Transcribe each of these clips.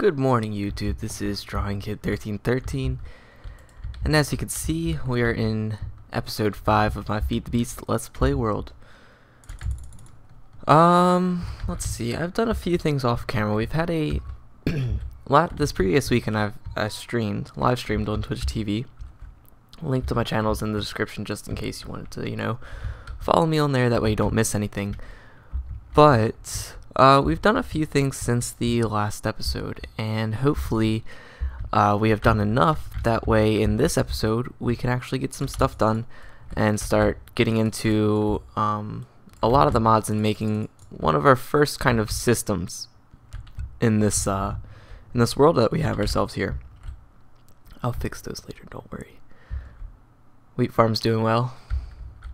Good morning, YouTube. This is Drawing Kid 1313, and as you can see, we are in episode 5 of my Feed the Beast Let's Play world. Let's see. I've done a few things off camera. We've had a this previous weekend I live streamed on Twitch TV. Link to my channel is in the description just in case you wanted to, follow me on there. That way you don't miss anything. But we've done a few things since the last episode, and hopefully we have done enough. That way in this episode we can actually get some stuff done and start getting into a lot of the mods and making one of our first kind of systems in this world that we have ourselves here. I'll fix those later, don't worry. Wheat farm's doing well.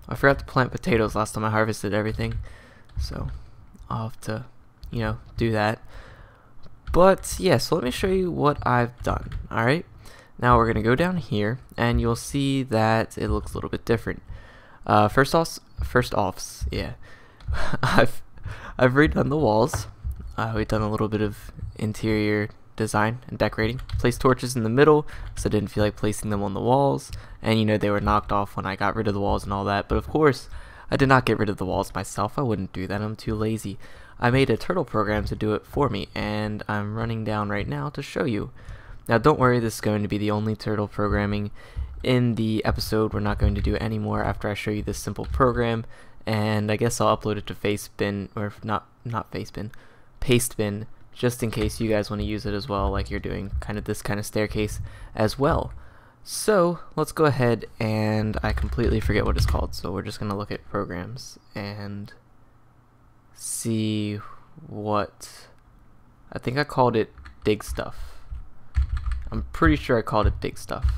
I forgot to plant potatoes last time I harvested everything, so I'll have to, do that. But yeah, so let me show you what I've done. Alright, now we're gonna go down here and you'll see that it looks a little bit different. First offs, yeah. I've redone the walls. We've done a little bit of interior design and decorating. Placed torches in the middle, so I didn't feel like placing them on the walls, and they were knocked off when I got rid of the walls and all that. But of course I did not get rid of the walls myself. I wouldn't do that. I'm too lazy. I made a turtle program to do it for me, and I'm running down right now to show you. Now don't worry, this is going to be the only turtle programming in the episode. We're not going to do it anymore after I show you this simple program, and I guess I'll upload it to Facebin, or not Facebin, Pastebin, just in case you guys want to use it as well, like you're doing this kind of staircase as well. So let's go ahead, and I completely forget what it's called, so we're just going to look at programs and see what, I think I called it dig stuff. I'm pretty sure I called it dig stuff.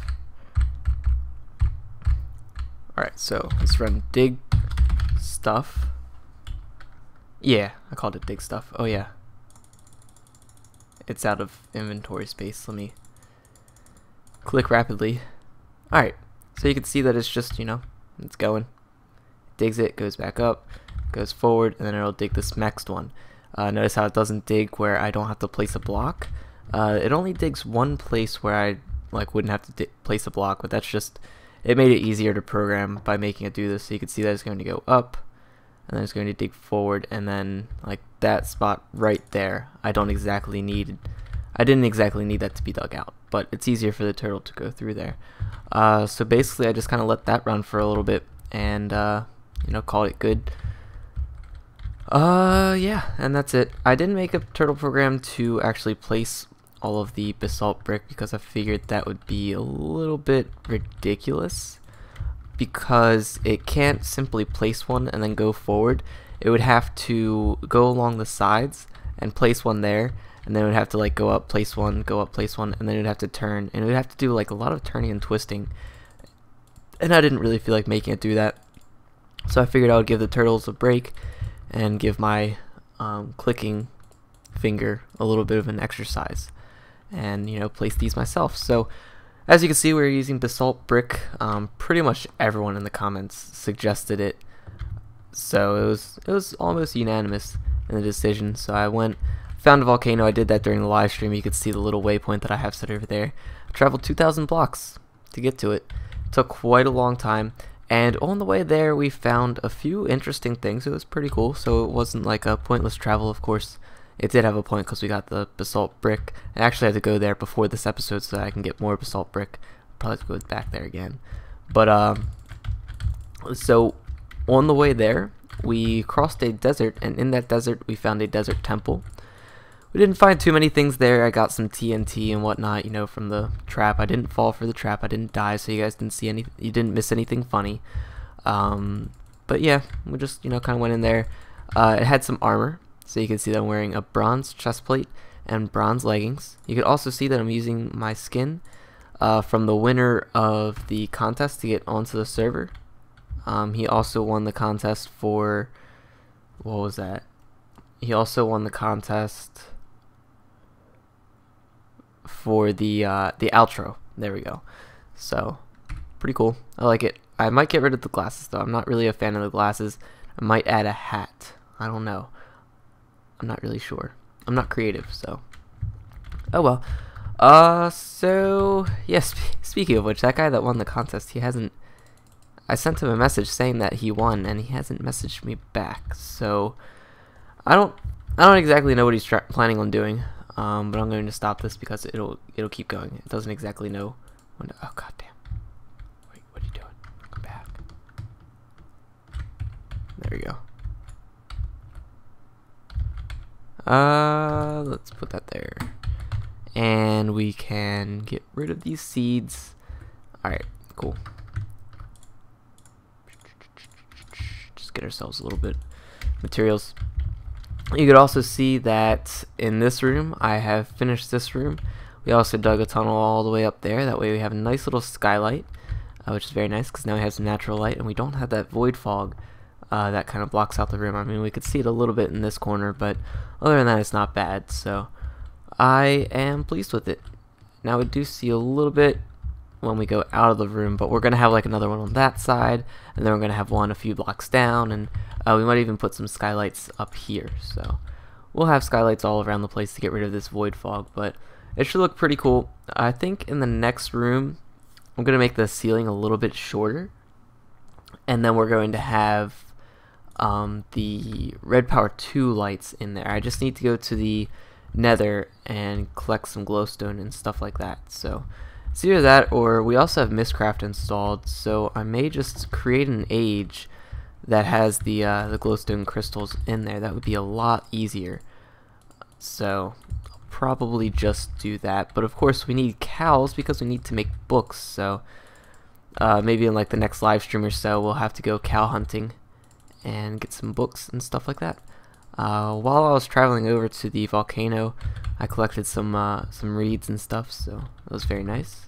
Alright, so let's run dig stuff. Yeah, I called it dig stuff. Oh yeah. It's out of inventory space. Let me click rapidly. Alright, so you can see that it's just, it's going. Digs it, goes back up, goes forward, and then it'll dig this next one. Notice how it doesn't dig where I don't have to place a block. It only digs one place where I wouldn't have to place a block, but that's just, it made it easier to program by making it do this. So you can see that it's going to go up, and then it's going to dig forward, and then that spot right there, I didn't exactly need that to be dug out, but it's easier for the turtle to go through there. So basically I just kind of let that run for a little bit and call it good. Yeah, and that's it. I didn't make a turtle program to actually place all of the basalt brick because I figured that would be a little bit ridiculous, because it can't simply place one and then go forward. It would have to go along the sides and place one there, and then it would have to go up, place one, go up, place one, and then it would have to turn, and it would have to do a lot of turning and twisting, and I didn't really feel like making it do that. So I figured I would give the turtles a break and give my clicking finger a little bit of an exercise, and place these myself. So as you can see, we're using basalt brick. Pretty much everyone in the comments suggested it, so it was almost unanimous in the decision. So I found a volcano. I did that during the live stream. You could see the little waypoint that I have set over there. I traveled 2,000 blocks to get to it. It took quite a long time, and on the way there we found a few interesting things. It was pretty cool, so it wasn't like a pointless travel. Of course it did have a point because we got the basalt brick. I actually had to go there before this episode so that I can get more basalt brick. Probably have to go back there again. But so on the way there we crossed a desert, and in that desert we found a desert temple. We didn't find too many things there. I got some TNT and whatnot, from the trap. I didn't fall for the trap. I didn't die, so you guys didn't see you didn't miss anything funny. But yeah, we just kind of went in there. It had some armor, so you can see that I'm wearing a bronze chest plate and bronze leggings. You can also see that I'm using my skin from the winner of the contest to get onto the server. He also won the contest for, what was that? He also won the contest for the outro. There we go. So pretty cool. I like it. I might get rid of the glasses though. I'm not really a fan of the glasses. I might add a hat. I don't know. I'm not really sure. I'm not creative, so Oh well. So yeah. Speaking of which, that guy that won the contest, he hasn't. I sent him a message saying that he won, and he hasn't messaged me back. So I don't exactly know what he's planning on doing. But I'm going to stop this because it'll keep going. It doesn't exactly know when to, oh god damn. Wait, what are you doing? Come back. There we go. Let's put that there. And we can get rid of these seeds. Alright, cool. Just get ourselves a little bit materials. You could also see that in this room, I have finished this room. We also dug a tunnel all the way up there. That way we have a nice little skylight, which is very nice because now we have some natural light and we don't have that void fog that kind of blocks out the room. I mean, we could see it a little bit in this corner, but other than that, it's not bad. So I am pleased with it. Now we do see a little bit when we go out of the room, but we're going to have like another one on that side, and then we're going to have one a few blocks down, and we might even put some skylights up here. So we'll have skylights all around the place to get rid of this void fog, but it should look pretty cool. I think in the next room, I'm going to make the ceiling a little bit shorter, and then we're going to have the Red Power 2 lights in there. I just need to go to the Nether and collect some glowstone and stuff like that. So it's either that, or we also have Mistcraft installed, so I may just create an age that has the glowstone crystals in there. That would be a lot easier. So I'll probably just do that. But of course we need cows because we need to make books. So maybe in like the next live stream or so, we'll have to go cow hunting and get some books and stuff like that. While I was traveling over to the volcano, I collected some reeds and stuff, so it was very nice.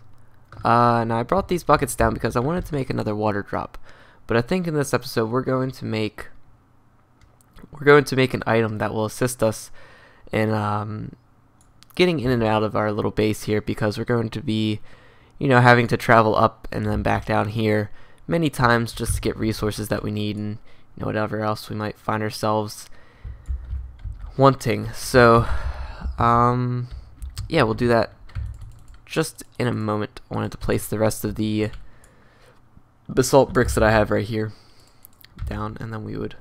Now I brought these buckets down because I wanted to make another water drop, but I think in this episode we're going to make an item that will assist us in getting in and out of our little base here, because we're going to be, you know, having to travel up and then back down here many times just to get resources that we need and, you know, whatever else we might find ourselves wanting. So yeah, we'll do that just in a moment. I wanted to place the rest of the basalt bricks that I have right here down, and then we would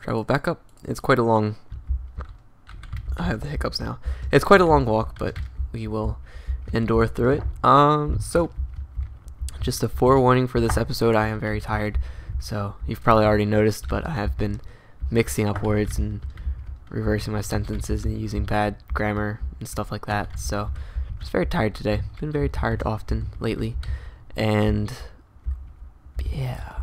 travel back up. It's quite a long, I have the hiccups now. It's quite a long walk, but we will endure through it. So just a forewarning for this episode, I am very tired, so you've probably already noticed, but I have been mixing up words and reversing my sentences and using bad grammar and stuff like that. So I'm just very tired today. Been very tired often lately, and yeah,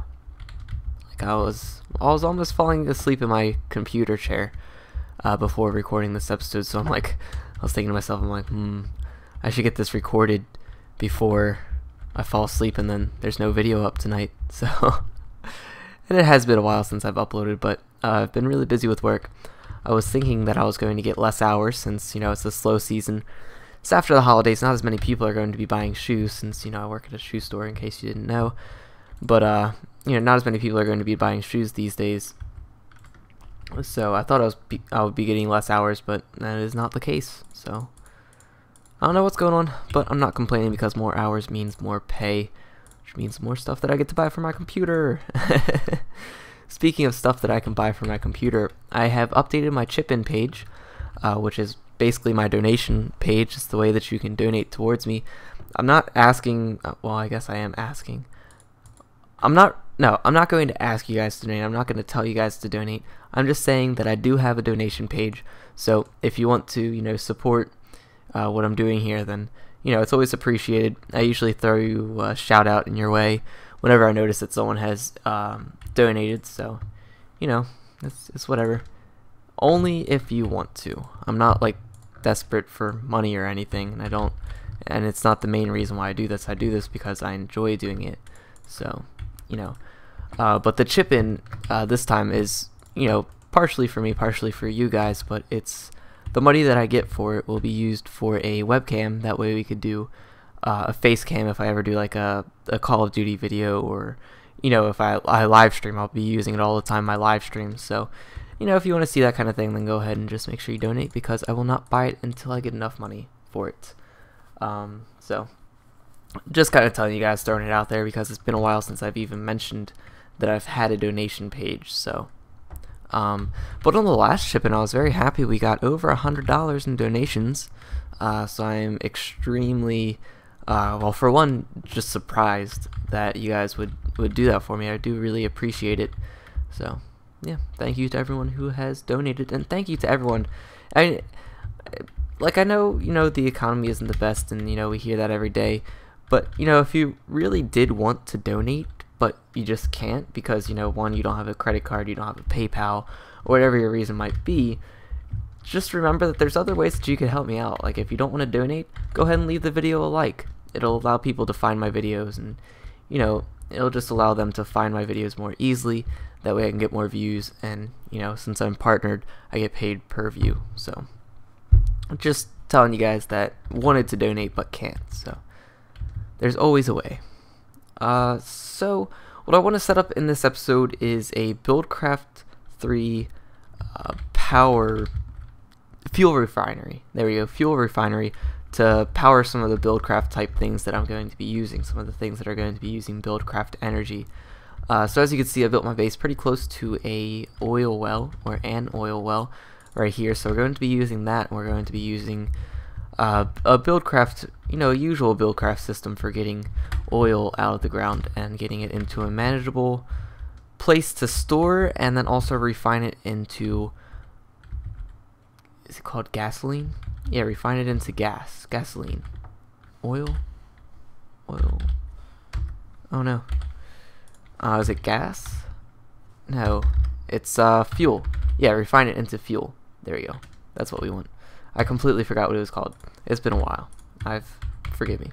like I was almost falling asleep in my computer chair before recording this episode. So I was thinking to myself, I'm like, I should get this recorded before I fall asleep, and then there's no video up tonight. So and it has been a while since I've uploaded, but I've been really busy with work. I was thinking that I was going to get less hours since, you know, it's a slow season. It's after the holidays, not as many people are going to be buying shoes since, you know, I work at a shoe store, in case you didn't know. But, you know, not as many people are going to be buying shoes these days. So I thought I would be getting less hours, but that is not the case. So I don't know what's going on, but I'm not complaining because more hours means more pay, which means more stuff that I get to buy for my computer. Speaking of stuff that I can buy for my computer, I have updated my chip-in page, which is basically my donation page. It's the way that you can donate towards me. I'm not asking, well, I guess I am asking. I'm not going to ask you guys to donate. I'm not going to tell you guys to donate. I'm just saying that I do have a donation page. So if you want to, you know, support what I'm doing here, then, you know, it's always appreciated. I usually throw you a shout out in your way whenever I notice that someone has donated. So, you know, it's whatever. Only if you want to. I'm not like desperate for money or anything, and it's not the main reason why I do this. I do this because I enjoy doing it. So, you know, but the chip in this time is, you know, partially for me, partially for you guys, but it's the money that I get for it will be used for a webcam. That way we could do a face cam if I ever do like a Call of Duty video, or, you know, if I live stream, I'll be using it all the time, my live streams. So, you know, if you want to see that kind of thing, then go ahead and just make sure you donate, because I will not buy it until I get enough money for it. So just kind of telling you guys, throwing it out there, because it's been a while since I've even mentioned that I've had a donation page. So but on the last shipment, I was very happy. We got over $100 in donations, so I am extremely well, for one, just surprised that you guys would do that for me. I do really appreciate it. So yeah, thank you to everyone who has donated, and thank you to everyone. I know, you know, the economy isn't the best, and you know, we hear that every day, but you know, if you really did want to donate but you just can't because, you know, one, you don't have a credit card, you don't have a PayPal, or whatever your reason might be, just remember that there's other ways that you can help me out. Like, if you don't want to donate, go ahead and leave the video a like. It'll allow people to find my videos, and you know, it'll just allow them to find my videos more easily. That way I can get more views, and you know, since I'm partnered, I get paid per view. So I'm just telling you guys that wanted to donate but can't, so there's always a way. So what I want to set up in this episode is a Buildcraft 3 fuel refinery. There we go, fuel refinery, to power some of the Buildcraft type things that I'm going to be using, some of the things that are going to be using Buildcraft energy. So as you can see, I built my base pretty close to an oil well right here, so we're going to be using that, and we're going to be using a Buildcraft, you know, a usual Buildcraft system for getting oil out of the ground and getting it into a manageable place to store, and then also refine it into, is it called gasoline? Yeah, refine it into gasoline, oil. Oh no, is it gas? No, it's fuel. Yeah, refine it into fuel. There we go. That's what we want. I completely forgot what it was called. It's been a while. Forgive me.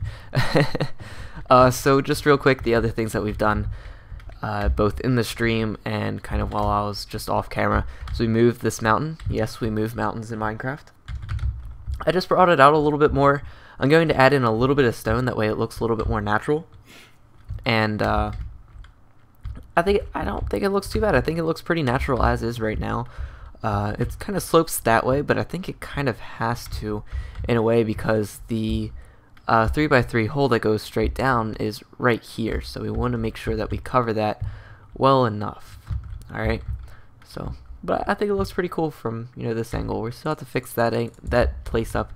So just real quick, the other things that we've done, both in the stream and kind of while I was just off camera. So we moved this mountain. Yes, we move mountains in Minecraft. I just brought it out a little bit more. I'm going to add in a little bit of stone, that way it looks a little bit more natural. And I don't think it looks too bad. I think it looks pretty natural as is right now. It kind of slopes that way, but I think it kind of has to in a way, because the 3x3 hole that goes straight down is right here, so we want to make sure that we cover that well enough. Alright, so, but I think it looks pretty cool from, you know, this angle. We still have to fix that place up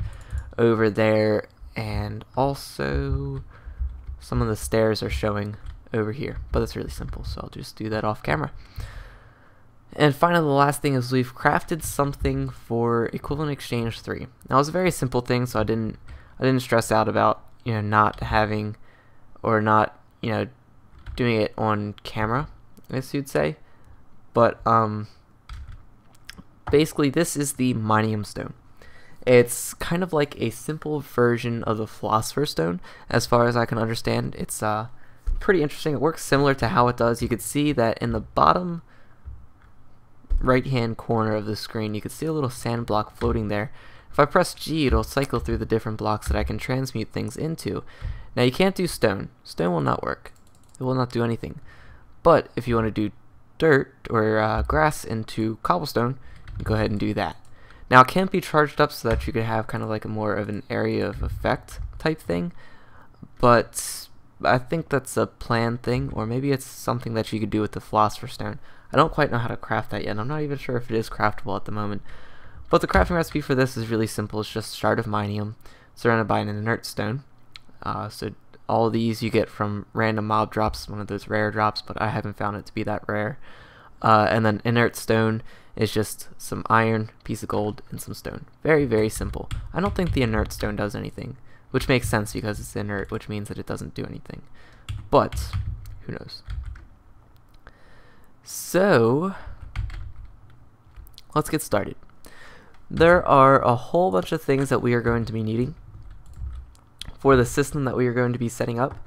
over there, and also some of the stairs are showing over here, but it's really simple, so I'll just do that off camera. And finally, the last thing is we've crafted something for Equivalent Exchange 3. Now, it's a very simple thing, so I didn't stress out about, you know, not having, or not, you know, doing it on camera, I guess you'd say. But basically, this is the Minium Stone. It's kind of like a simple version of the Philosopher's Stone, as far as I can understand. It's pretty interesting. It works similar to how it does. You could see that in the bottom right hand corner of the screen, you can see a little sand block floating there. If I press G, it'll cycle through the different blocks that I can transmute things into. Now, you can't do stone. Stone will not work. It will not do anything. But if you want to do dirt or grass into cobblestone, go ahead and do that. Now, it can't be charged up so that you could have kind of like a more of an area of effect type thing, but I think that's a planned thing, or maybe it's something that you could do with the Philosopher's Stone. I don't quite know how to craft that yet. I'm not even sure if it is craftable at the moment. But the crafting recipe for this is really simple. It's just shard of minium surrounded by an inert stone. So all of these you get from random mob drops, one of those rare drops, but I haven't found it to be that rare. And then inert stone is just some iron, piece of gold, and some stone. Very, very simple. I don't think the inert stone does anything, which makes sense because it's inert, which means that it doesn't do anything. But who knows? So let's get started. There are a whole bunch of things that we are going to be needing for the system that we are going to be setting up.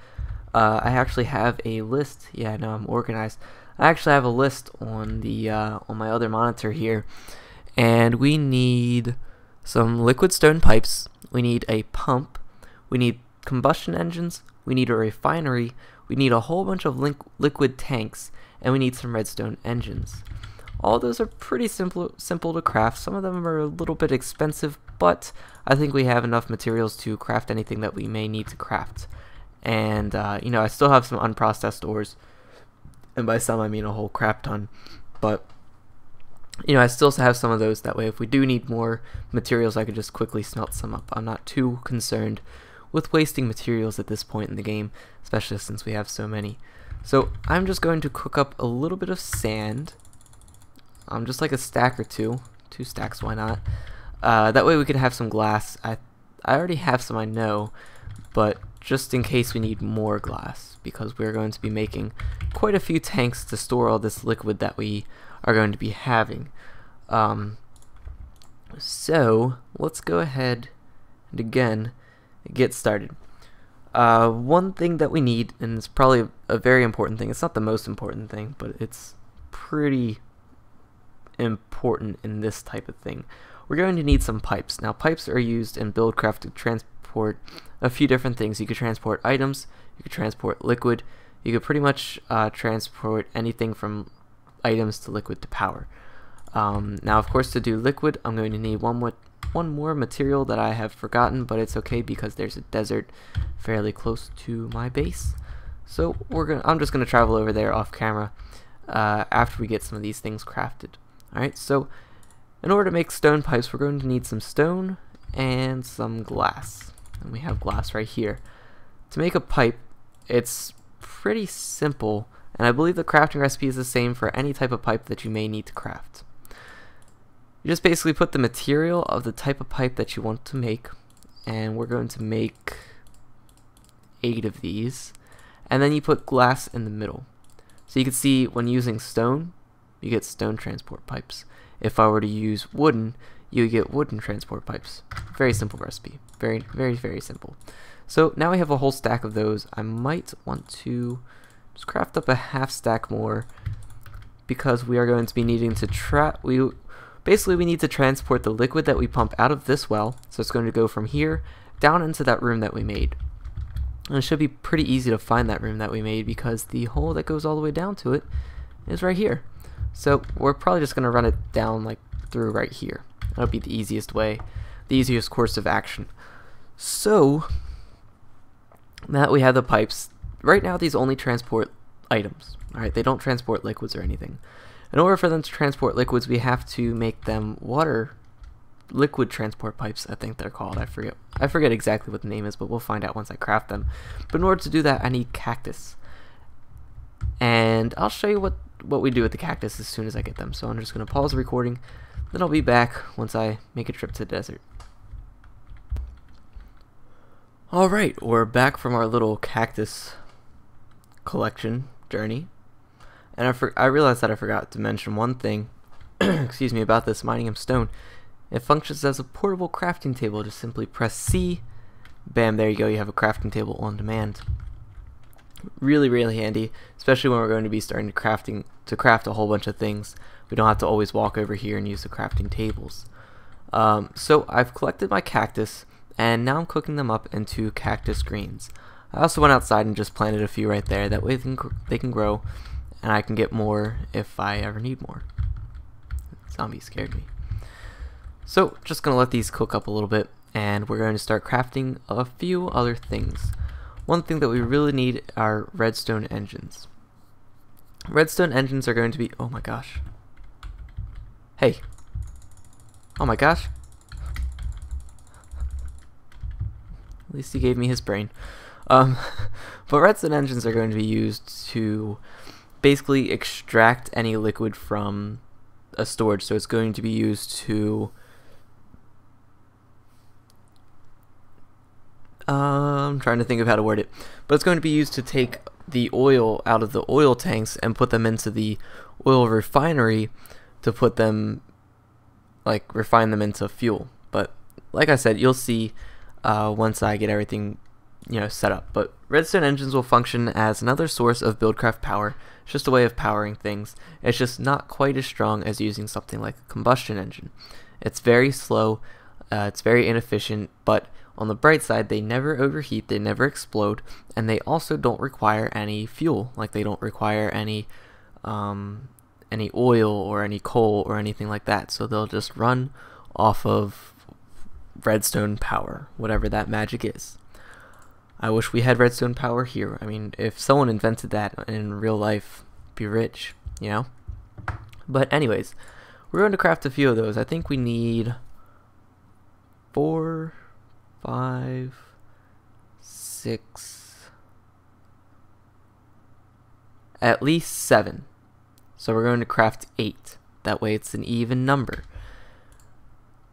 I actually have a list. Yeah, I know I'm organized. I actually have a list on the on my other monitor here, and we need some liquid stone pipes. We need a pump. We need combustion engines. We need a refinery. We need a whole bunch of liquid tanks, and we need some redstone engines. All those are pretty simple to craft. Some of them are a little bit expensive, but I think we have enough materials to craft anything that we may need to craft. And you know, I still have some unprocessed ores, and by some I mean a whole crap ton, but you know, I still have some of those. That way if we do need more materials, I could just quickly smelt some up. I'm not too concerned with wasting materials at this point in the game, especially since we have so many. So I'm just going to cook up a little bit of sand, just like a stack or two stacks, why not? That way we could have some glass. I already have some, I know, but just in case we need more glass, because we're going to be making quite a few tanks to store all this liquid that we are going to be having. So let's go ahead and again get started. One thing that we need, and it's probably a very important thing, it's not the most important thing, but it's pretty important in this type of thing. We're going to need some pipes. Now, pipes are used in Buildcraft to transport a few different things. You could transport items, you could transport liquid, you could pretty much transport anything from items to liquid to power. Now, of course, to do liquid, I'm going to need one more material that I have forgotten, but it's okay because there's a desert fairly close to my base. So I'm just gonna travel over there off camera after we get some of these things crafted. Alright, so in order to make stone pipes, we're going to need some stone and some glass. And we have glass right here. To make a pipe, it's pretty simple, and I believe the crafting recipe is the same for any type of pipe that you may need to craft. You just basically put the material of the type of pipe that you want to make, and we're going to make 8 of these, and then you put glass in the middle. So you can see when using stone, you get stone transport pipes. If I were to use wooden, you get wooden transport pipes. Very simple recipe. Very, very, very simple. So now we have a whole stack of those. I might want to just craft up a half stack more, because we are going to be needing to basically we need to transport the liquid that we pump out of this well. So it's going to go from here down into that room that we made. And it should be pretty easy to find that room that we made, because the hole that goes all the way down to it is right here. So we're probably just going to run it down like through right here. That'll be the easiest way, the easiest course of action. So now that we have the pipes, right now these only transport items. Alright, they don't transport liquids or anything. In order for them to transport liquids, we have to make them liquid transport pipes, I think they're called. I forget exactly what the name is, but we'll find out once I craft them. But in order to do that, I need cactus. And I'll show you what we do with the cactus as soon as I get them. So I'm just going to pause the recording, then I'll be back once I make a trip to the desert. Alright, we're back from our little cactus collection journey. And I realized that I forgot to mention one thing excuse me, about this mining of stone. It functions as a portable crafting table. Just simply press C, bam, there you go, you have a crafting table on demand. Really, really handy, especially when we're going to be starting to craft a whole bunch of things. We don't have to always walk over here and use the crafting tables. So I've collected my cactus, and now I'm cooking them up into cactus greens. I also went outside and just planted a few right there. That way they can grow, and I can get more if I ever need more. Zombie scared me. So just gonna let these cook up a little bit, and we're going to start crafting a few other things. One thing that we really need are redstone engines. Redstone engines are going to be, oh my gosh. Hey. Oh my gosh. At least he gave me his brain. But redstone engines are going to be used to basically extract any liquid from a storage. So it's going to be used to I'm trying to think of how to word it, but it's going to be used to take the oil out of the oil tanks and put them into the oil refinery to put them, like, refine them into fuel. But like I said, you'll see once I get everything, you know, set up. But redstone engines will function as another source of Buildcraft power. It's just a way of powering things. It's just not quite as strong as using something like a combustion engine. It's very slow, it's very inefficient, but on the bright side, they never overheat, they never explode, and they also don't require any fuel. Like, they don't require any any oil or any coal or anything like that. So they'll just run off of redstone power, whatever that magic is. I wish we had redstone power here. I mean, if someone invented that in real life, be rich, you know? But anyways, we're going to craft a few of those. I think we need 4, 5, 6, at least 7. So we're going to craft 8. That way it's an even number.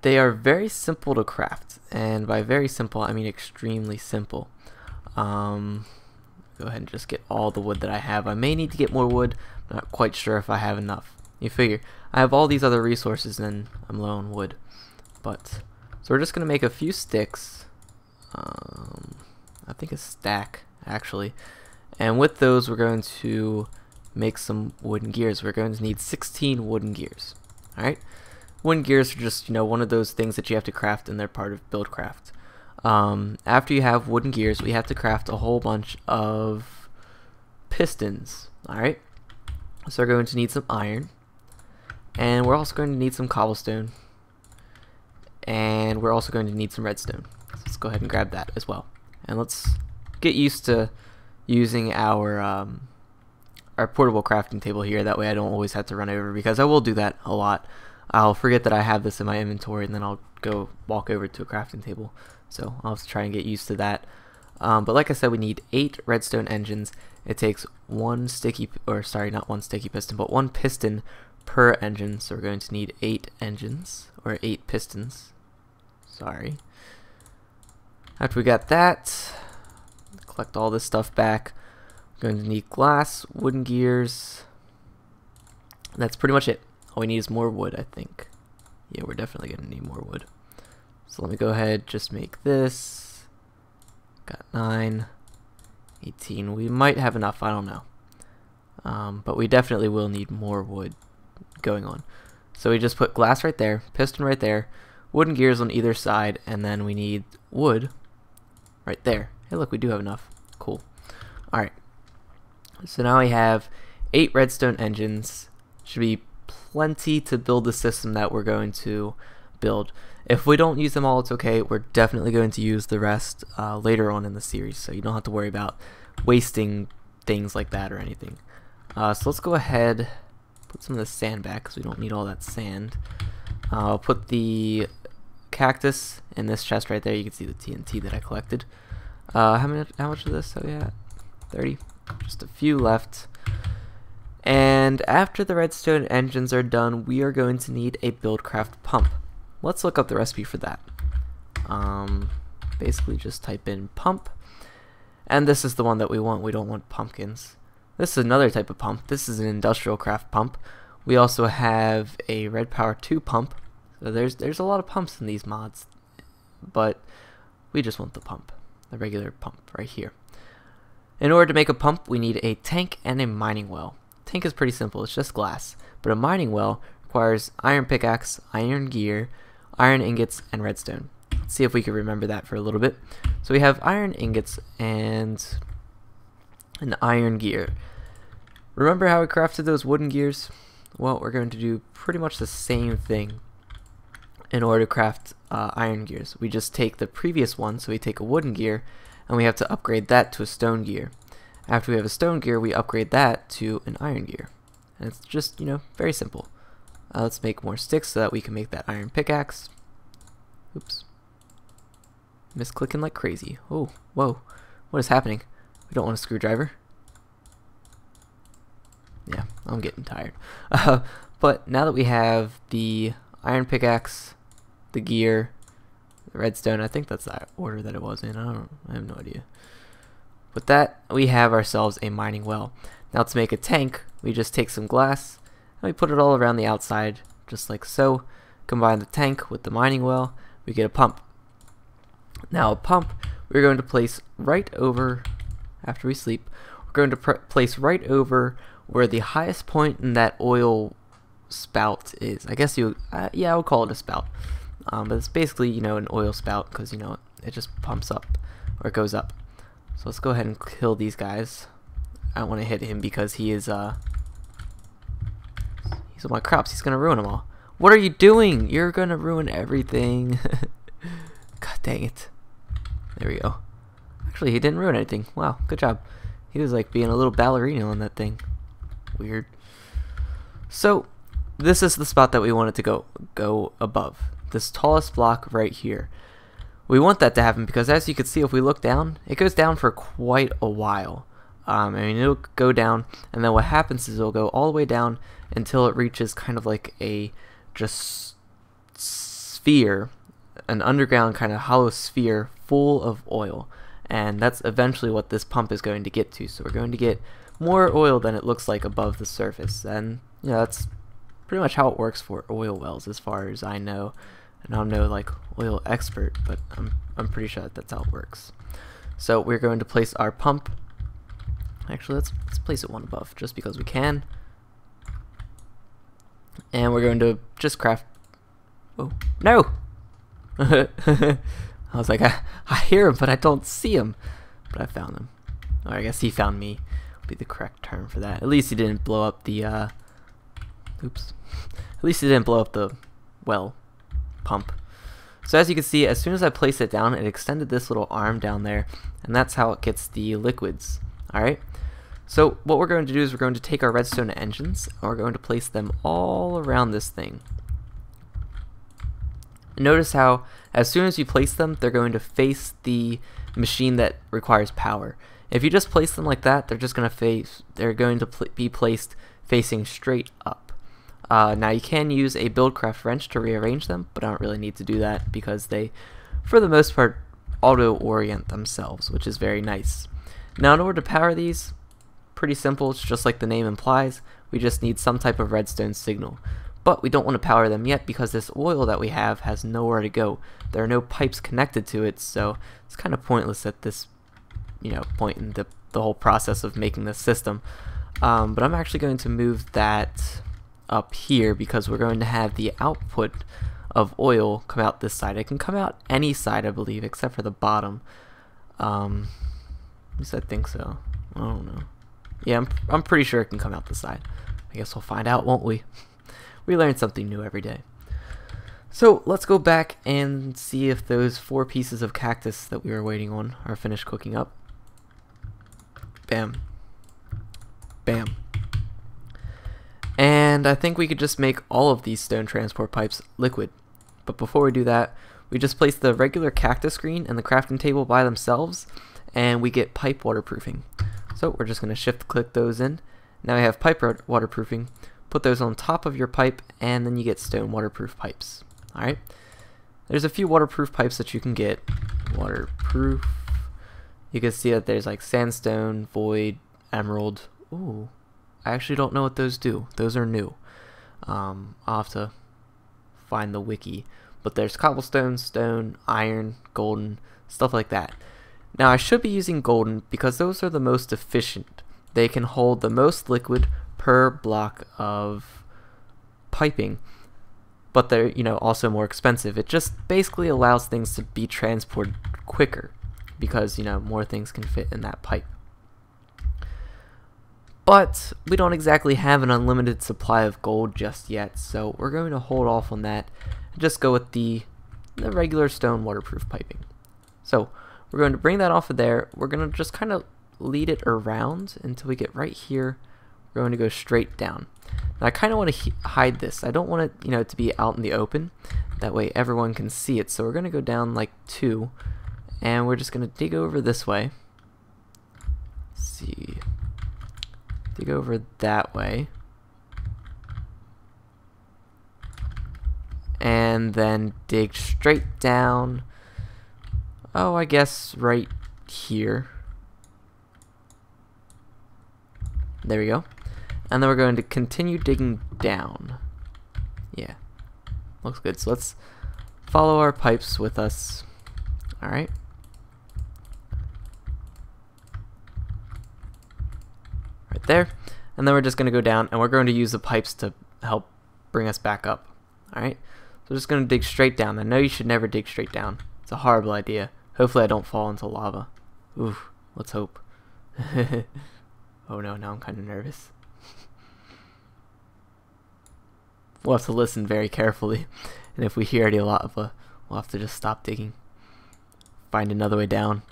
They are very simple to craft, and by very simple I mean extremely simple. Go ahead and just get all the wood that I have. I may need to get more wood. I'm not quite sure if I have enough. You figure, I have all these other resources and I'm low on wood. But, so we're just going to make a few sticks. I think a stack, actually. And with those we're going to make some wooden gears. We're going to need 16 wooden gears. Alright? Wooden gears are just, you know, one of those things that you have to craft, and they're part of Buildcraft. After you have wooden gears, we have to craft a whole bunch of pistons. Alright? So we're going to need some iron. And we're also going to need some cobblestone. And we're also going to need some redstone. So let's go ahead and grab that as well. And let's get used to using our portable crafting table here. That way I don't always have to run over, because I will do that a lot. I'll forget that I have this in my inventory, and then I'll go walk over to a crafting table. So I'll have to try and get used to that. But like I said, we need 8 redstone engines. It takes one piston per engine. So we're going to need 8 engines, or 8 pistons. Sorry. After we got that, collect all this stuff back. We're going to need glass, wooden gears. That's pretty much it. All we need is more wood, I think. Yeah, we're definitely going to need more wood. So let me go ahead, just make this. Got 9, 18. We might have enough, I don't know. But we definitely will need more wood going on. So we just put glass right there, piston right there, wooden gears on either side, and then we need wood right there. Hey, look, we do have enough. Cool. Alright. So now we have 8 redstone engines. Should be plenty to build the system that we're going to build. If we don't use them all, it's okay. We're definitely going to use the rest later on in the series, so you don't have to worry about wasting things like that or anything. So let's go ahead, put some of the sand back, because we don't need all that sand. I'll put the cactus in this chest right there. You can see the TNT that I collected. How much of this? Oh yeah, 30. Just a few left. And after the redstone engines are done, we are going to need a Buildcraft pump. Let's look up the recipe for that. Basically just type in pump, and this is the one that we want. We don't want pumpkins. This is another type of pump. This is an industrial craft pump. We also have a Red Power 2 pump. So there's a lot of pumps in these mods, but we just want the pump, the regular pump right here. In order to make a pump, we need a tank and a mining well. Tank is pretty simple, it's just glass, but a mining well requires iron pickaxe, iron gear, iron ingots, and redstone. Let's see if we can remember that for a little bit. So we have iron ingots and an iron gear. Remember how we crafted those wooden gears? Well, we're going to do pretty much the same thing in order to craft iron gears. We just take the previous one, so we take a wooden gear, and we have to upgrade that to a stone gear. After we have a stone gear, we upgrade that to an iron gear. And it's just, you know, very simple. Let's make more sticks so that we can make that iron pickaxe. Oops. Misclicking like crazy. Oh, whoa. What is happening? We don't want a screwdriver. Yeah, I'm getting tired. But now that we have the iron pickaxe, the gear, the redstone, I think that's the order that it was in. I have no idea. With that, we have ourselves a mining well. Now to make a tank, we just take some glass and we put it all around the outside, just like so. Combine the tank with the mining well, we get a pump. Now a pump, we're going to place right over, after we sleep, we're going to place right over where the highest point in that oil spout is. I guess yeah, I would call it a spout. But it's basically, you know, an oil spout, because, you know, it just pumps up, or it goes up. So let's go ahead and kill these guys. I don't want to hit him because he is These are my crops. He's gonna ruin them all. What are you doing? You're gonna ruin everything. God dang it. There we go. Actually, he didn't ruin anything. Wow, good job. He was like being a little ballerina on that thing. Weird. So, this is the spot that we want it to go above. This tallest block right here. We want that to happen because, as you can see, if we look down, it goes down for quite a while. I mean, it'll go down, and then what happens is it'll go all the way down until it reaches kind of like a just sphere, an underground kind of hollow sphere full of oil. And that's eventually what this pump is going to get to. So we're going to get more oil than it looks like above the surface. And you know, that's pretty much how it works for oil wells, as far as I know. And I'm no like oil expert, but I'm pretty sure that's how it works. So we're going to place our pump. Actually, let's place it one above, just because we can. And we're going to just craft. Oh no! I was like, I hear him, but I don't see him. But I found him. Or I guess he found me. Would be the correct term for that. At least he didn't blow up the. Oops. At least he didn't blow up the well pump. So as you can see, as soon as I placed it down, it extended this little arm down there, and that's how it gets the liquids. Alright, so what we're going to do is we're going to take our redstone engines, and we're going to place them all around this thing. Notice how as soon as you place them, they're going to face the machine that requires power. If you just place them like that, they're just going to be placed facing straight up. Now you can use a Buildcraft wrench to rearrange them, but I don't really need to do that because they, for the most part, auto-orient themselves, which is very nice. Now in order to power these, pretty simple, it's just like the name implies, we just need some type of redstone signal. But we don't want to power them yet because this oil that we have has nowhere to go. There are no pipes connected to it, so it's kind of pointless at this point in the whole process of making this system. But I'm actually going to move that up here because we're going to have the output of oil come out this side. It can come out any side, I believe, except for the bottom. At least I think so. I don't know. Yeah, I'm pretty sure it can come out this side. I guess we'll find out, won't we? We learn something new every day. So let's go back and see if those 4 pieces of cactus that we were waiting on are finished cooking up. Bam. Bam. And I think we could just make all of these stone transport pipes liquid. But before we do that, we just place the regular cactus screen and the crafting table by themselves, and we get pipe waterproofing. So we're just going to shift click those in. Now we have pipe waterproofing. Put those on top of your pipe, and then you get stone waterproof pipes. Alright? There's a few waterproof pipes that you can get. Waterproof. You can see that there's like sandstone, void, emerald. Ooh. I actually don't know what those do. Those are new. I'll have to find the wiki. But there's cobblestone, stone, iron, golden, stuff like that. Now I should be using golden because those are the most efficient. They can hold the most liquid per block of piping, but they're also more expensive. It just basically allows things to be transported quicker because more things can fit in that pipe. But we don't exactly have an unlimited supply of gold just yet, so we're going to hold off on that and just go with the regular stone waterproof piping. So we're going to bring that off of there. We're going to just kind of lead it around until we get right here. We're going to go straight down. Now I kind of want to hide this. I don't want it, to be out in the open. That way everyone can see it. So we're going to go down like 2, and we're just going to dig over this way. Let's see. Dig over that way. And then dig straight down. Oh, I guess right here. There we go. And then we're going to continue digging down. Yeah. Looks good. So let's follow our pipes with us. Alright. Right there. And then we're just going to go down, and we're going to use the pipes to help bring us back up. Alright. So we're just going to dig straight down. I know you should never dig straight down. It's a horrible idea. Hopefully I don't fall into lava. Oof. Let's hope. Oh no, now I'm kind of nervous. we'll have to listen very carefully. And if we hear any lava, we'll have to just stop digging. Find another way down.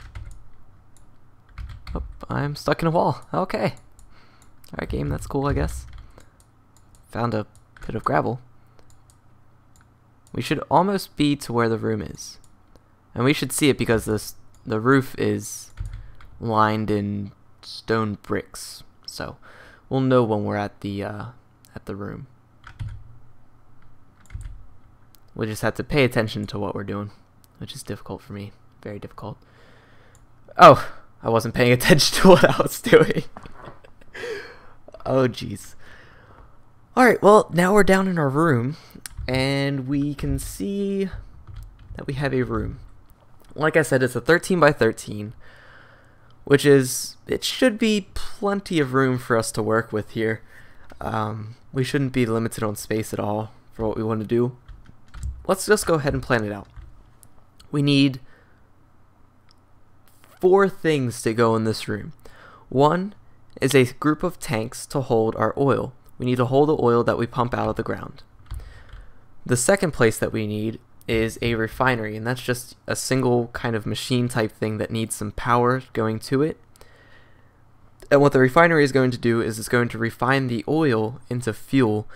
Oh, I'm stuck in a wall. Okay. Alright, game, that's cool, I guess. Found a bit of gravel. We should almost be to where the room is. And we should see it because the roof is lined in stone bricks. So we'll know when we're at the room. We just have to pay attention to what we're doing, which is difficult for me. Very difficult. Oh, I wasn't paying attention to what I was doing. Oh, jeez. Alright, well, now we're down in our room, and we can see that we have a room. Like I said, it's a 13 by 13, which is, it should be plenty of room for us to work with here. We shouldn't be limited on space at all for what we want to do. Let's just go ahead and plan it out. We need 4 things to go in this room. One is a group of tanks to hold our oil. We need to hold the oil that we pump out of the ground. The second place that we need is a refinery, and that's just a single kind of machine type thing that needs some power going to it. And what the refinery is going to do is it's going to refine the oil into fuel,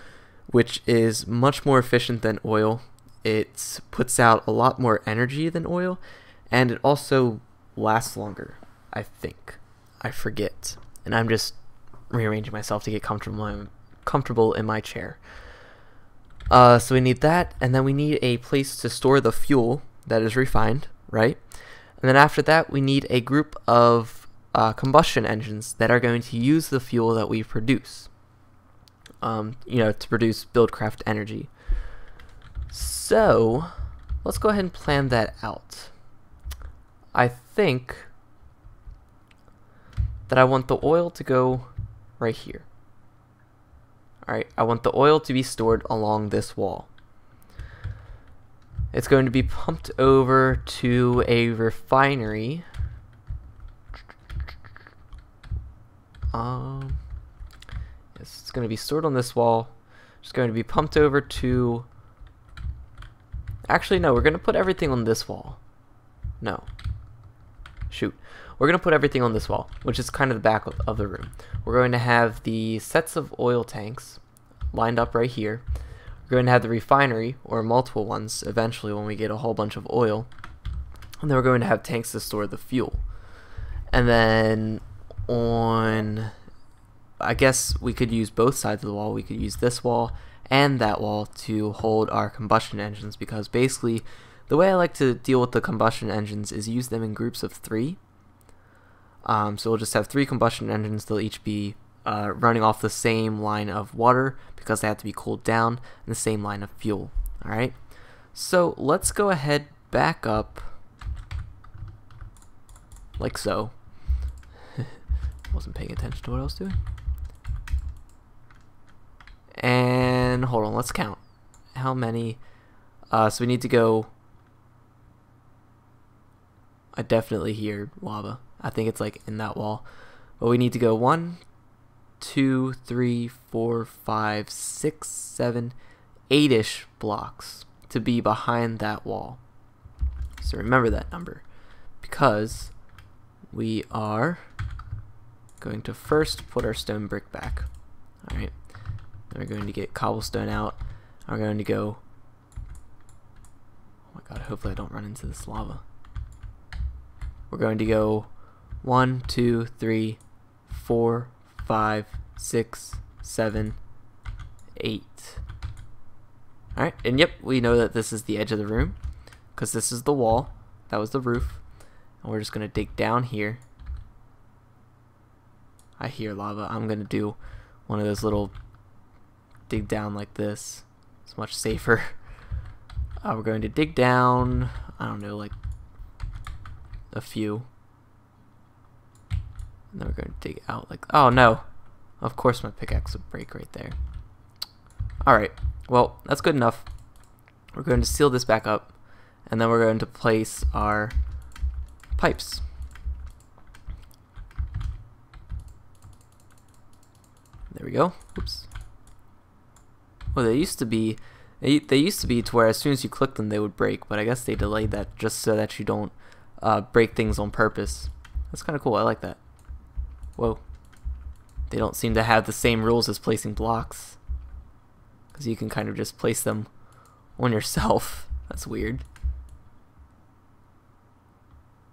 which is much more efficient than oil. It puts out a lot more energy than oil, and it also lasts longer, I think. I forget. And I'm just rearranging myself to get comfortable in my chair. So we need that, and then we need a place to store the fuel that is refined, right? And then after that, we need a group of combustion engines that are going to use the fuel that we produce, you know, to produce Buildcraft energy. So let's go ahead and plan that out. I think that I want the oil to go right here. Alright, I want the oil to be stored along this wall. It's going to be pumped over to a refinery. Yes, it's going to be stored on this wall. It's going to be pumped over to... Actually, no, we're going to put everything on this wall. No. Shoot. We're going to put everything on this wall, which is kind of the back of the room. We're going to have the sets of oil tanks lined up right here. We're going to have the refinery, or multiple ones, eventually when we get a whole bunch of oil. And then we're going to have tanks to store the fuel. And then on... I guess we could use both sides of the wall. We could use this wall and that wall to hold our combustion engines, because basically the way I like to deal with the combustion engines is use them in groups of 3. So we'll just have 3 combustion engines. They'll each be running off the same line of water because they have to be cooled down, and the same line of fuel. Alright, so let's go ahead, back up like so. Wasn't paying attention to what I was doing. And hold on, let's count how many. So we need to go. I definitely hear lava. I think it's like in that wall. But we need to go 1, 2, 3, 4, 5, 6, 7, 8-ish blocks to be behind that wall. So remember that number, because we are going to first put our stone brick back. Alright. Then we're going to get cobblestone out. We're going to go... Oh my god, hopefully I don't run into this lava. We're going to go 1, 2, 3, 4, 5, 6, 7, 8. Alright, and yep, we know that this is the edge of the room, because this is the wall. That was the roof. And we're just going to dig down here. I hear lava. I'm going to do one of those little dig down like this. It's much safer. We're going to dig down, I don't know, like a few. And then we're going to dig out like... Oh no! Of course my pickaxe would break right there. Alright, well, that's good enough. We're going to seal this back up, and then we're going to place our pipes. There we go. Oops. Well, they used to be. They used to be to where as soon as you click them, they would break. But I guess they delayed that just so that you don't break things on purpose. That's kind of cool. I like that. Whoa. They don't seem to have the same rules as placing blocks, because you can kind of just place them on yourself. That's weird.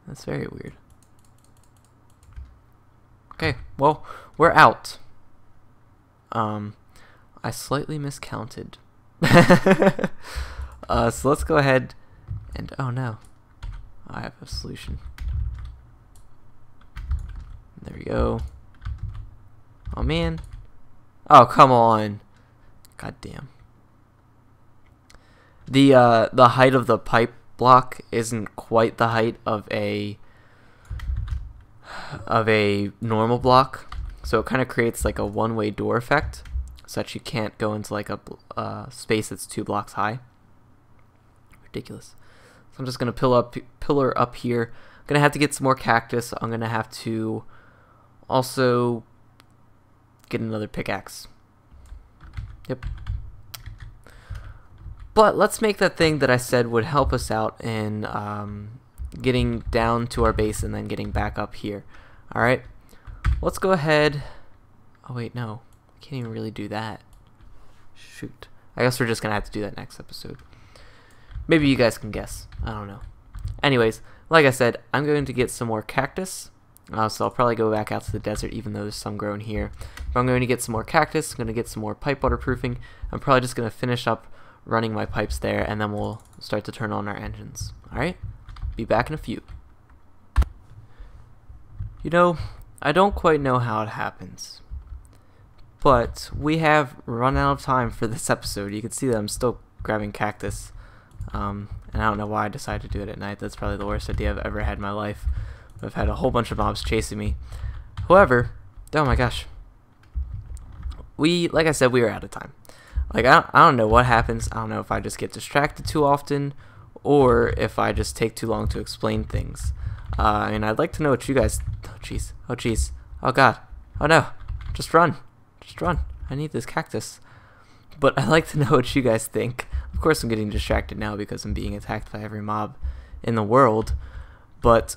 That's very weird. Okay, well, we're out. I slightly miscounted. So let's go ahead and, oh no, I have a solution. There we go. Oh man. Oh, come on. God damn. The height of the pipe block isn't quite the height of a normal block, so it kind of creates like a one-way door effect, so that you can't go into like a space that's 2 blocks high. Ridiculous. So I'm just gonna pillar up here. I'm gonna have to get some more cactus. I'm gonna have to also get another pickaxe. Yep. But let's make that thing that I said would help us out in getting down to our base and then getting back up here. Alright, let's go ahead. Oh wait, no, I can't even really do that. Shoot. I guess we're just gonna have to do that next episode. Maybe you guys can guess. I don't know. Anyways, like I said, I'm going to get some more cactus. So I'll probably go back out to the desert even though there's some grown here. But I'm going to get some more cactus. I'm going to get some more pipe waterproofing. I'm probably just going to finish up running my pipes there, and then we'll start to turn on our engines. Alright? Be back in a few. You know, I don't quite know how it happens, but we have run out of time for this episode. You can see that I'm still grabbing cactus, and I don't know why I decided to do it at night. That's probably the worst idea I've ever had in my life. I've had a whole bunch of mobs chasing me. However, oh my gosh, like I said, we are out of time. Like, I don't know what happens. I don't know if I just get distracted too often, or if I just take too long to explain things. And I'd like to know what you guys... Oh, jeez. Oh, jeez. Oh, God. Oh, no. Just run. Just run. I need this cactus. But I'd like to know what you guys think. Of course, I'm getting distracted now because I'm being attacked by every mob in the world. But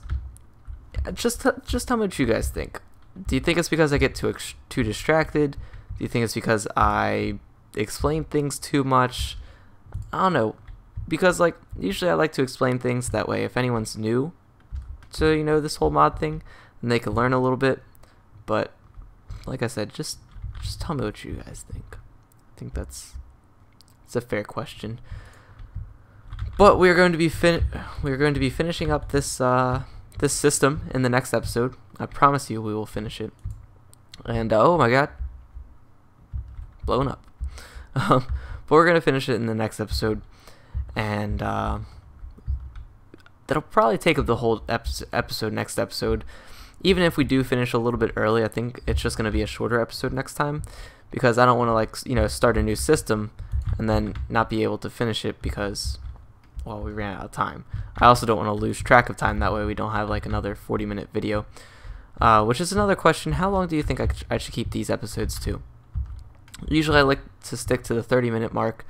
just tell me what you guys think. Do you think it's because I get too distracted? Do you think it's because I explain things too much? I don't know, because like usually I like to explain things that way if anyone's new to, you know, this whole mod thing, then they can learn a little bit. But like I said, just tell me what you guys think. I think it's a fair question. But we're going to be finishing up this this system in the next episode. I promise you we will finish it. And oh my god, blown up. But we're going to finish it in the next episode, and that'll probably take up the whole next episode. Even if we do finish a little bit early, I think it's just going to be a shorter episode next time, because I don't want to, like, you know, start a new system and then not be able to finish it because, well, we ran out of time. I also don't want to lose track of time, that way we don't have like another 40-minute video. Which is another question: how long do you think I should keep these episodes to? Usually I like to stick to the 30-minute mark.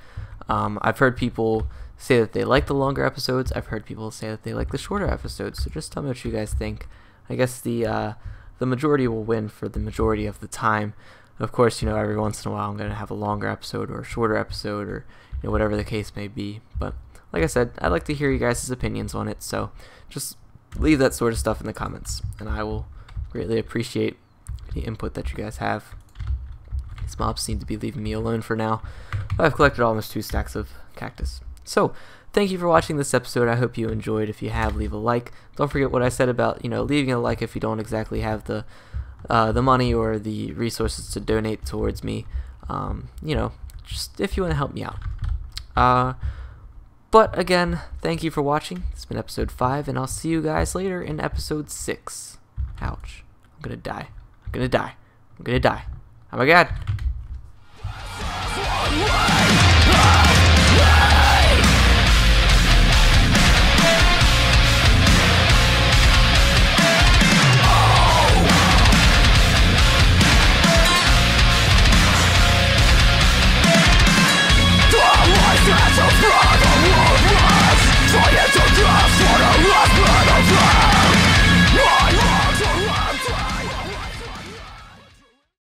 I've heard people say that they like the longer episodes. I've heard people say that they like the shorter episodes. So just tell me what you guys think. I guess the majority will win for the majority of the time. Of course, you know, every once in a while I'm going to have a longer episode or a shorter episode, or, you know, whatever the case may be. But like I said, I'd like to hear you guys' opinions on it. So just leave that sort of stuff in the comments, and I will greatly appreciate any input that you guys have. These mobs seem to be leaving me alone for now. I've collected almost 2 stacks of cactus. So, thank you for watching this episode. I hope you enjoyed. If you have, leave a like. Don't forget what I said about, you know, leaving a like if you don't exactly have the money or the resources to donate towards me. You know, just if you want to help me out. But again, thank you for watching. It's been episode 5, and I'll see you guys later in episode 6. Ouch. I'm gonna die. I'm gonna die. I'm gonna die. Oh my god.